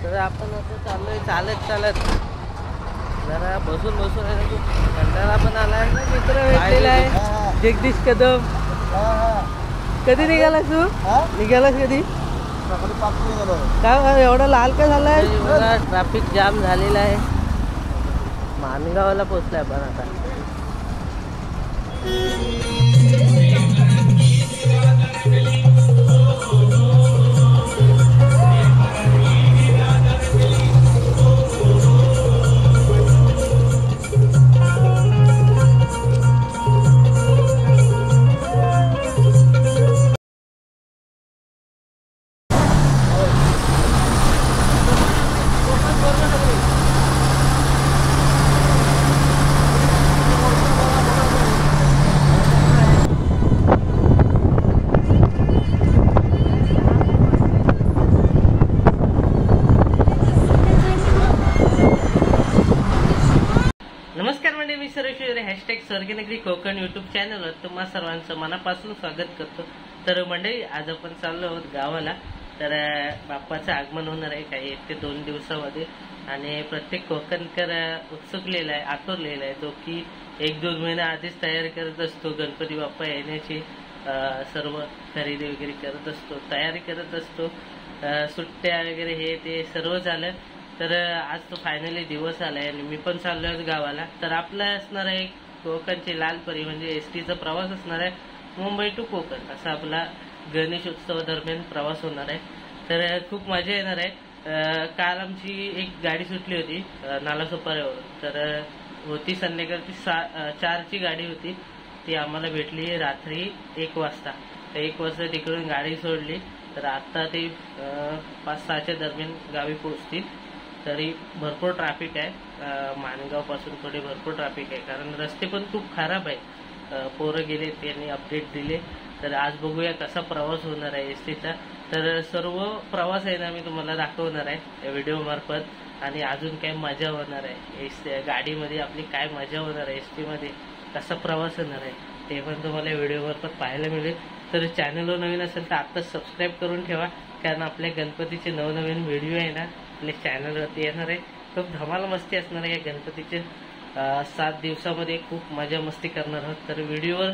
तर आपण आता चाललोय चालत चालत. जरा बसून बसून आहे ना, खूप कंटाळा पण आलाय. मित्र भेटलेला आहे जगदीश कदम. कधी निघालास तू? निघालास कधी? काय एवढा लाल का झालाय? ट्रॅफिक जाम झालेला आहे. माणगावला पोहोचलाय आपण आता. स्वर्गनगरी कोकण यूट्यूब चॅनलवर तुम्हा सर्वांचं मनापासून स्वागत करतो. तर मंडळी, आज आपण चाललो आहोत गावाला. तर बाप्पाचं आगमन होणार आहे काही 1 ते 2 दिवसामध्ये. आणि प्रत्येक कोकणकर उत्सुकलेला आहे, आतुरलेला आहे तो की 1-2 महिना आधीच तयारी करत असतो. गणपती बाप्पा येण्याची सर्व खरेदी वगैरे करत असतो, तयारी करत असतो. सुट्ट्या वगैरे हे ते सर्व झालं. तर आज तो फायनली दिवस आलाय आणि मी पण चाललोय गावाला. तर आपला असणार आहे कोकणची लालपरी म्हणजे एसटीचा प्रवास असणार आहे. मुंबई टू कोकण असा आपला गणेशोत्सव दरम्यान प्रवास होणार आहे. तर खूप मजा येणार आहे. काल आमची एक गाडी सुटली होती नालासोपाऱ्यावरून. तर होती संध्याकाळची 4ची गाडी होती. ती आम्हाला भेटली रात्री 1 वाजता. तर 1 वाजता तिकडून गाडी सोडली. तर आता ते 5-6च्या दरम्यान गावी पोहोचतील. तरी भरपूर ट्रॅफिक आहे. माणगाव पासून थोडे भरपूर ट्रॅफिक आहे, कारण रस्ते पण खूप खराब आहे. पोरं गेले, त्यांनी अपडेट दिले. तर आज बघूया कसा प्रवास होणार आहे एसटीचा. तर सर्व प्रवास आहे ना मी तुम्हाला दाखवणार आहे या व्हिडिओ मार्फत. आणि अजून काय मजा होणार आहे गाडीमध्ये, आपली काय मजा होणार आहे एसटीमध्ये, कसा प्रवास होणार आहे ते पण तुम्हाला व्हिडिओ मार्फत पाहायला मिळेल. तर चॅनलवर नवीन असेल तर आत्ताच सबस्क्राईब करून ठेवा, कारण आपल्या गणपतीचे नवनवीन व्हिडिओ आहे ना आपल्या चॅनलवरती येणार आहे. खूप धमाल मस्ती असणार आहे. या गणपतीचे 7 दिवसामध्ये खूप मजा मस्ती करणार आहोत. तर व्हिडिओवर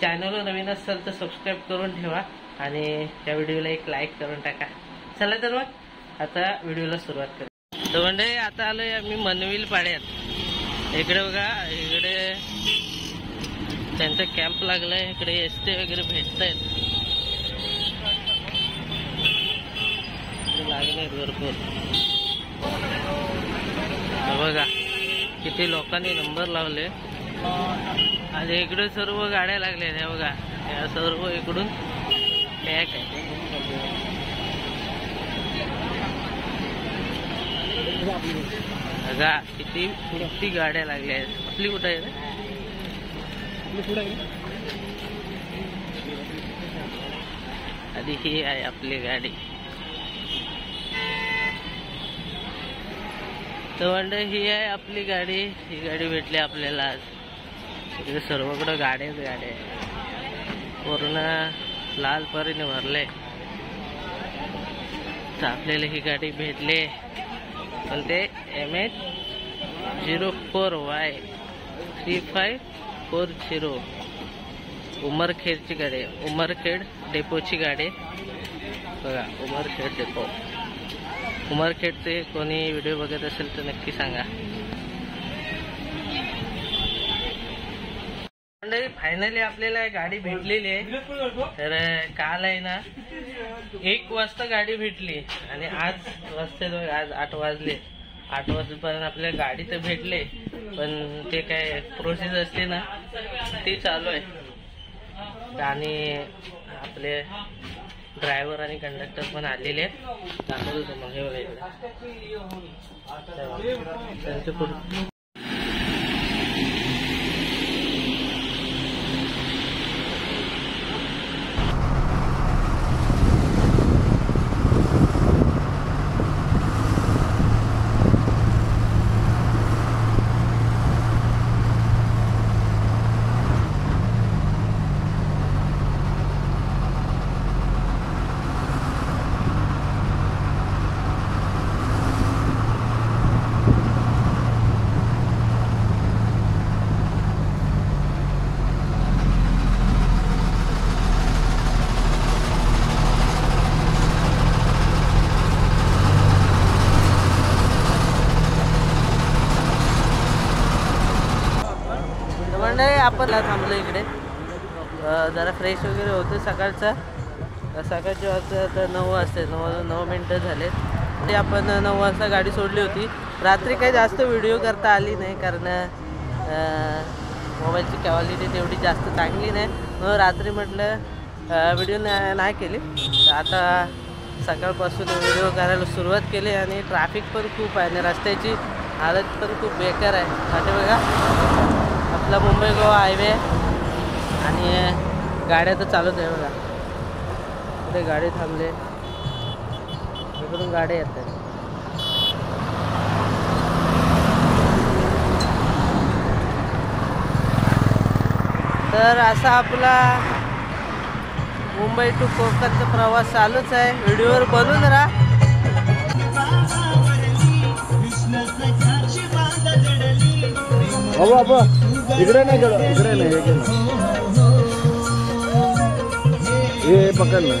चॅनलवर नवीन असाल तर सबस्क्राईब करून ठेवा आणि या व्हिडिओला एक लाईक करून टाका. चला तर मग आता व्हिडिओला सुरुवात करू. तर म्हणजे आता आलोय आम्ही मनविल पाड्यात. इकडे बघा, इकडे त्यांचा कॅम्प लागलाय. इकडे एसटी वगैरे भेटतायत, लागले भरपूर. बघा किती लोकांनी नंबर लावले. आणि इकडे सर्व गाड्या लागल्या आहेत. बघा या सर्व इकडून पॅक आहे. बघा किती गाड्या लागल्या आहेत. आपली कुठे आहे रे? आधी ही आहे आपली गाडी. तर म्हणजे ही आहे आपली गाडी. ही गाडी भेटली आपल्याला आज. इकडे सर्वकडे गाड्याच गाड्या आहे, पूर्ण लाल परीने भरले. तर आपल्याला ही गाडी भेटली. पण ते MH04Y 3540 उमरखेडची गाडी आहे. उमरखेड डेपोची गाडी. बघा उमरखेड डेपो. उमरखेडचे कोणी व्हिडिओ बघत असेल तर नक्की सांगा. फायनली आपल्याला गाडी भेटलेली आहे. तर काल आहे ना 1 वाजता गाडी भेटली आणि आज वाजता आज 8 वाजले. 8 वाजेपर्यंत आपल्याला गाडी तर भेटले, पण ते काय प्रोसेस असते ना ते चालू आहे. आणि आपले ड्रायव्हर आणि कंडक्टर पण आलेले आहेत. दाखवतो तुम्हाला हे त्यांचे पुढे. मंडळी आपण थांबलो इकडे जरा फ्रेश वगैरे होतं सकाळच्या वाजता तर 9 वाजता 9 मिनटं झाले ते आपण 9 वाजता गाडी सोडली होती. रात्री काही जास्त व्हिडिओ करता आली नाही कारण मोबाईलची क्वालिटी तेवढी जास्त चांगली नाही म्हणून रात्री म्हटलं व्हिडिओ नाही केली. आता सकाळपासून व्हिडिओ करायला सुरुवात केली आणि ट्रॅफिक पण खूप आहे आणि रस्त्याची हालत पण खूप बेकार आहे. आता बघा आपला मुंबई गोवा हायवे आणि गाड्या तर चालूच आहे बघा. कुठे गाडी थांबले इकडून गाड्या येतात. तर असा आपला मुंबई टू कोकणचा प्रवास चालूच आहे. व्हिडिओवर बनून राहा. बाबा इकडे नाही हे पकड ना.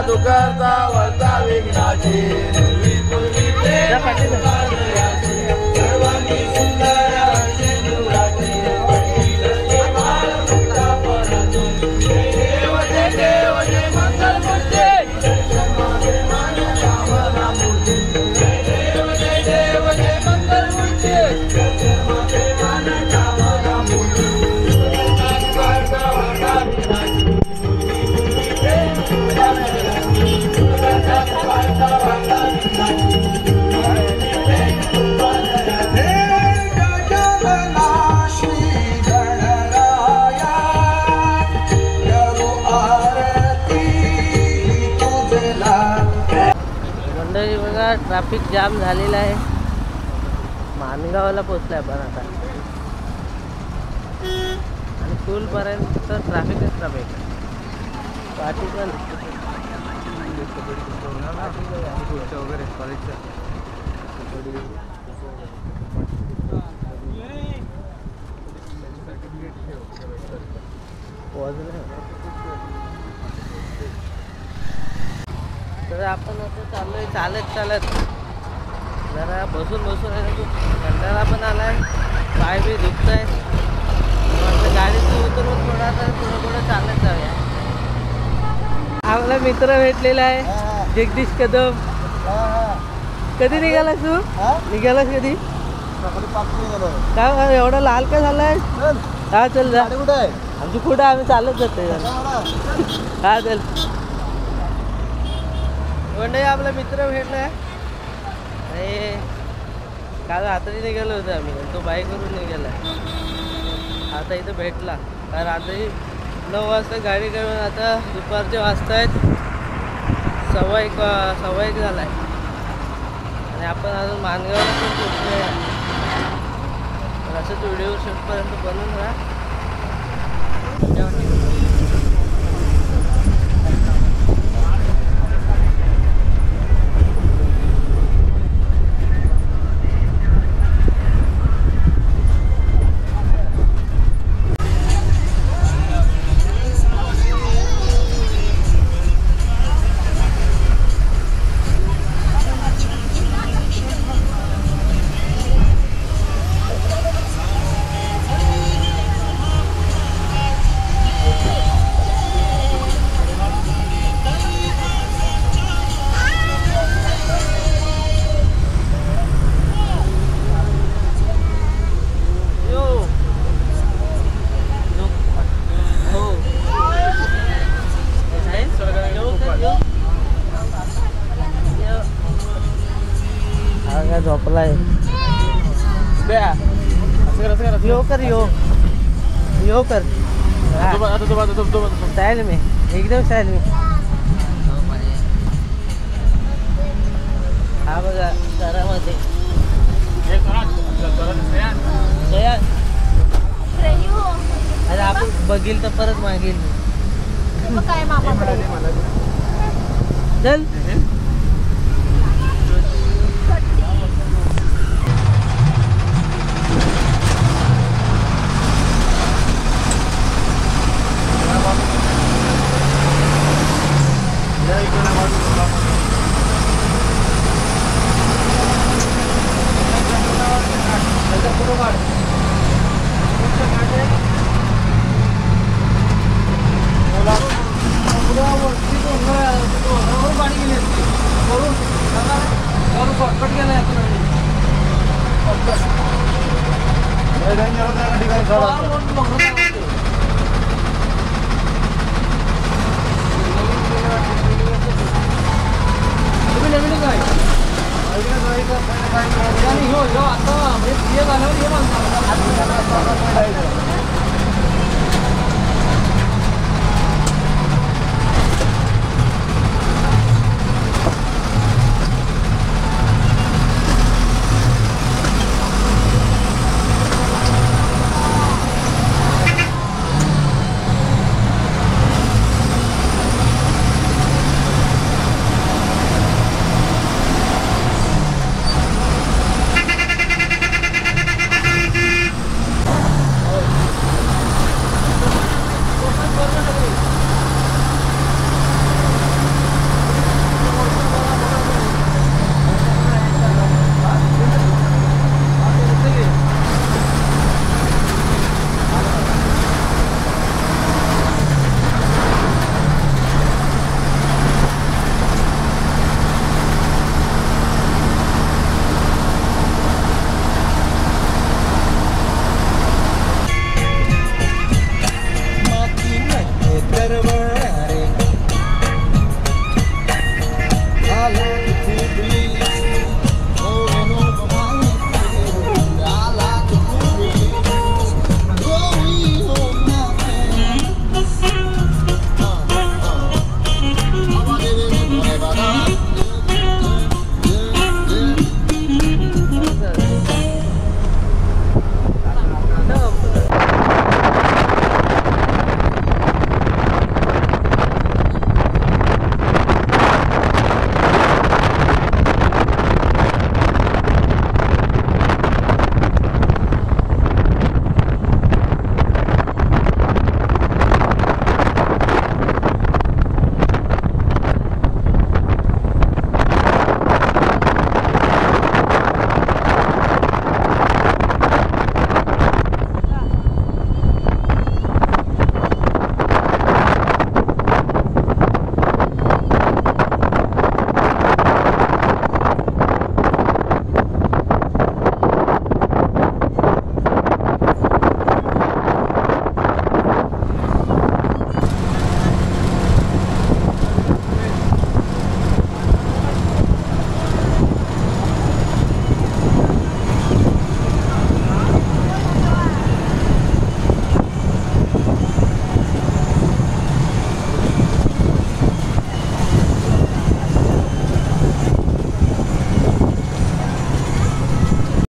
दुखता वरता विघ्नाची सर्वांनी सुंदर ट्रॅफिक जाम झालेला आहे. मानगावला पोचलाय पण आता आणि पूलपर्यंत ट्रॅफिकच ट्रॅफिक पाठी पण वगैरे कॉलेजच्या तर आपण असं चाललोय चालत जरा बसून आहे खूप कंटाळा पण आलाय. पाय बी दुखतंय. गाडीतून उतरून थोडं चालत जाऊया. आपला मित्र भेटलेला आहे जगदीश कदम. कधी निघालास तू? निघालास कधी? काय एवढा लाल काय झालाय? हा चल जा. कुठे आहे? आमची कुठं आम्ही चालत जातोय. हा चल. मंडळी आपला मित्र भेटलाय आणि काल रात्री निघालो होतो आम्ही. तो बाईकवरून निघाला. आता इथं भेटला. कारण रात्री 9 वाजता गाडी करून आता दुपारचे वाजता आहेत 1:15 झाला आहे. आणि आपण अजून मानगावला पण पोहोचलो आहे. तर असंच व्हिडिओ शूटपर्यंत बनवून राहा. झोपलाय. यो कर स्टाईल मी एकदम स्टाईल मी. हा बघा घरामध्ये अरे आपण बघील तर परत मागेल. चल आता